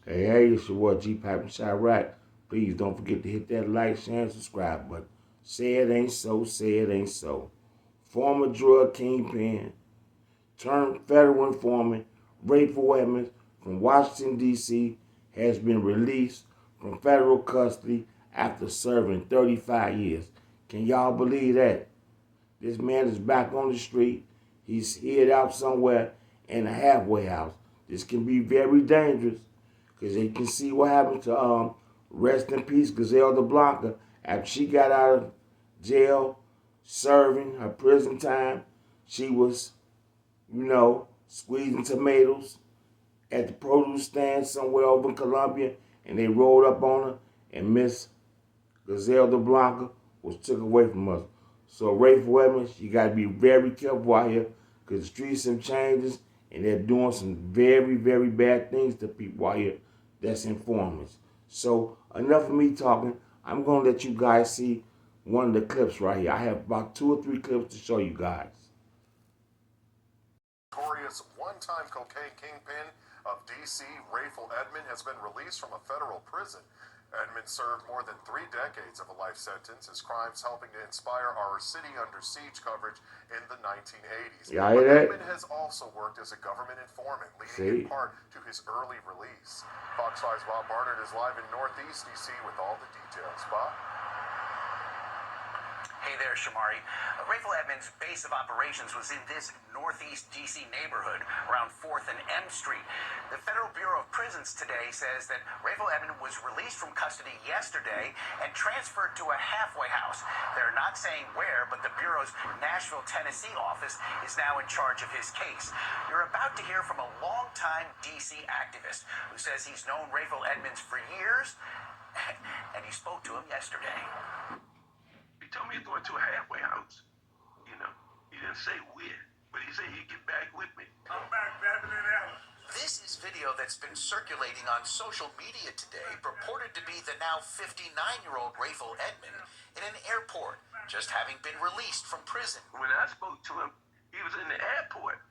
Hey, it's your boy GPAC REACTS. Please don't forget to hit that like, share, and subscribe button. Say it ain't so, say it ain't so. Former drug kingpin, turned federal informant, rayful Edmonds from Washington, D.C. has been released from federal custody after serving 35 years. Can y'all believe that? This man is back on the street. He's hid out somewhere in a halfway house. This can be very dangerous because you can see what happened to rest in peace Gazelle de Blanca after she got out of jail serving her prison time. She was, squeezing tomatoes at the produce stand somewhere over in Colombia, and they rolled up on her, and Miss Gazelle de Blanca was took away from us. So, Rayful Edmonds, you got to be very careful out here because the streets have changed and they're doing some very, very bad things to people out here that's informants. So, enough of me talking. I'm going to let you guys see one of the clips right here. I have about 2 or 3 clips to show you guys. Notorious one-time cocaine kingpin of D.C., Rayful Edmonds, has been released from a federal prison. Edmonds served more than 3 decades of a life sentence, his crimes helping to inspire our City Under Siege coverage in the 1980s. Y'all hear that? Edmonds has also worked as a government informant, leading in part to his early release. Fox 5's Bob Barnard is live in Northeast D.C. with all the details. Bob? Hey there, Shamari. Rayful Edmonds' base of operations was in this Northeast D.C. neighborhood around 4th and M Street. The Federal Bureau of Prisons today says that Rayful Edmonds was released from custody yesterday and transferred to a halfway house. They're not saying where, but the Bureau's Nashville, Tennessee office is now in charge of his case. You're about to hear from a longtime D.C. activist who says he's known Rayful Edmonds for years, and he spoke to him yesterday. Told me he's going to a halfway house. He didn't say where, but he said he'd get back with me. I'm back better than ever. This is video that's been circulating on social media today, purported to be the now 59-year-old Rayful Edmonds in an airport, just having been released from prison. When I spoke to him, he was in the airport.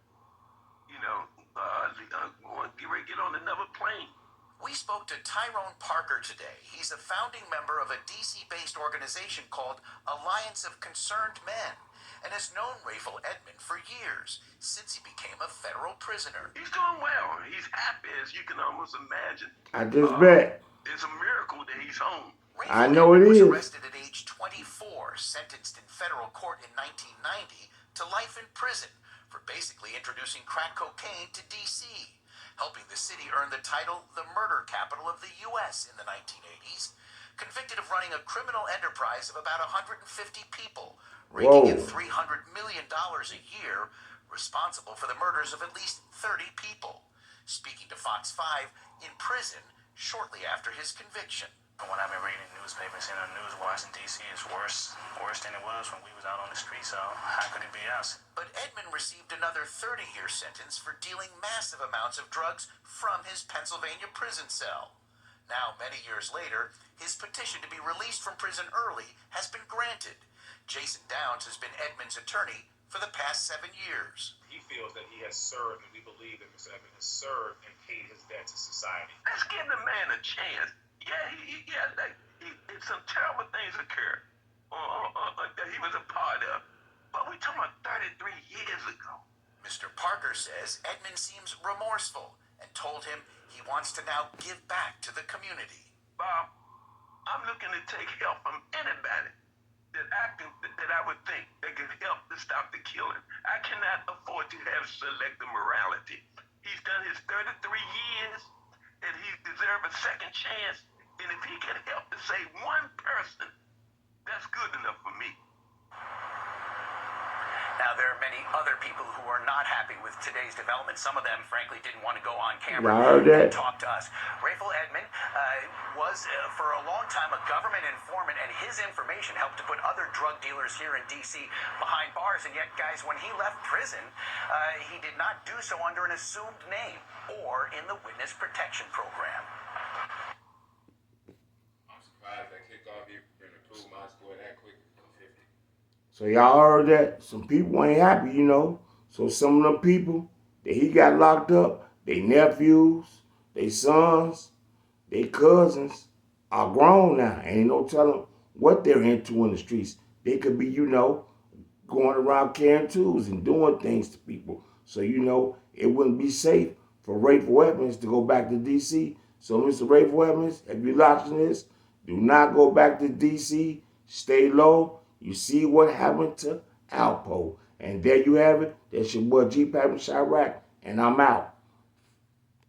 Going to get ready to get on another plane. We spoke to Tyrone Parker today. He's a founding member of a D.C.-based organization called Alliance of Concerned Men and has known Rayful Edmonds for years, since he became a federal prisoner. He's doing well. He's happy, as you can almost imagine. I just bet. It's a miracle that he's home. Rayful I know it is. was arrested at age 24, sentenced in federal court in 1990 to life in prison for basically introducing crack cocaine to D.C., helping the city earn the title the murder capital of the U.S. in the 1980s, convicted of running a criminal enterprise of about 150 people, raking in $300 million a year, responsible for the murders of at least 30 people. Speaking to Fox 5 in prison shortly after his conviction. When I've been reading newspapers, seeing the news, Washington, D.C. is worse than it was when we was out on the street, so how could it be us? But Edmonds received another 30-year sentence for dealing massive amounts of drugs from his Pennsylvania prison cell. Now, many years later, his petition to be released from prison early has been granted. Jason Downs has been Edmonds' attorney for the past 7 years. He feels that he has served, and we believe that Mr. Edmonds has served and paid his debt to society. Let's give the man a chance. Some terrible things occurred that he was a part of. But we're talking about 33 years ago. Mr. Parker says Edmonds seems remorseful and told him he wants to now give back to the community. Bob, I'm looking to take help from anybody that I would think that could help to stop the killing. I cannot afford to have selective morality. He's done his 33 years, and he deserves a second chance. And if he can help to save one person, that's good enough for me. Now, there are many other people who are not happy with today's development. Some of them, frankly, didn't want to go on camera and talk to us. Rayful Edmonds was, for a long time, a government informant, and his information helped to put other drug dealers here in D.C. behind bars. And yet, guys, when he left prison, he did not do so under an assumed name or in the Witness Protection Program. So y'all heard that? Some people ain't happy, So some of them people that he got locked up, they nephews, they sons, Their cousins are grown now. Ain't no telling what they're into in the streets. They could be, going around carrying tools and doing things to people. So, it wouldn't be safe for Rayful Edmonds to go back to D.C. So, Mr. Rayful Edmonds, if you're watching this, do not go back to D.C. Stay low. You see what happened to Alpo. And there you have it. That's your boy GPAC REACTS TO, and I'm out.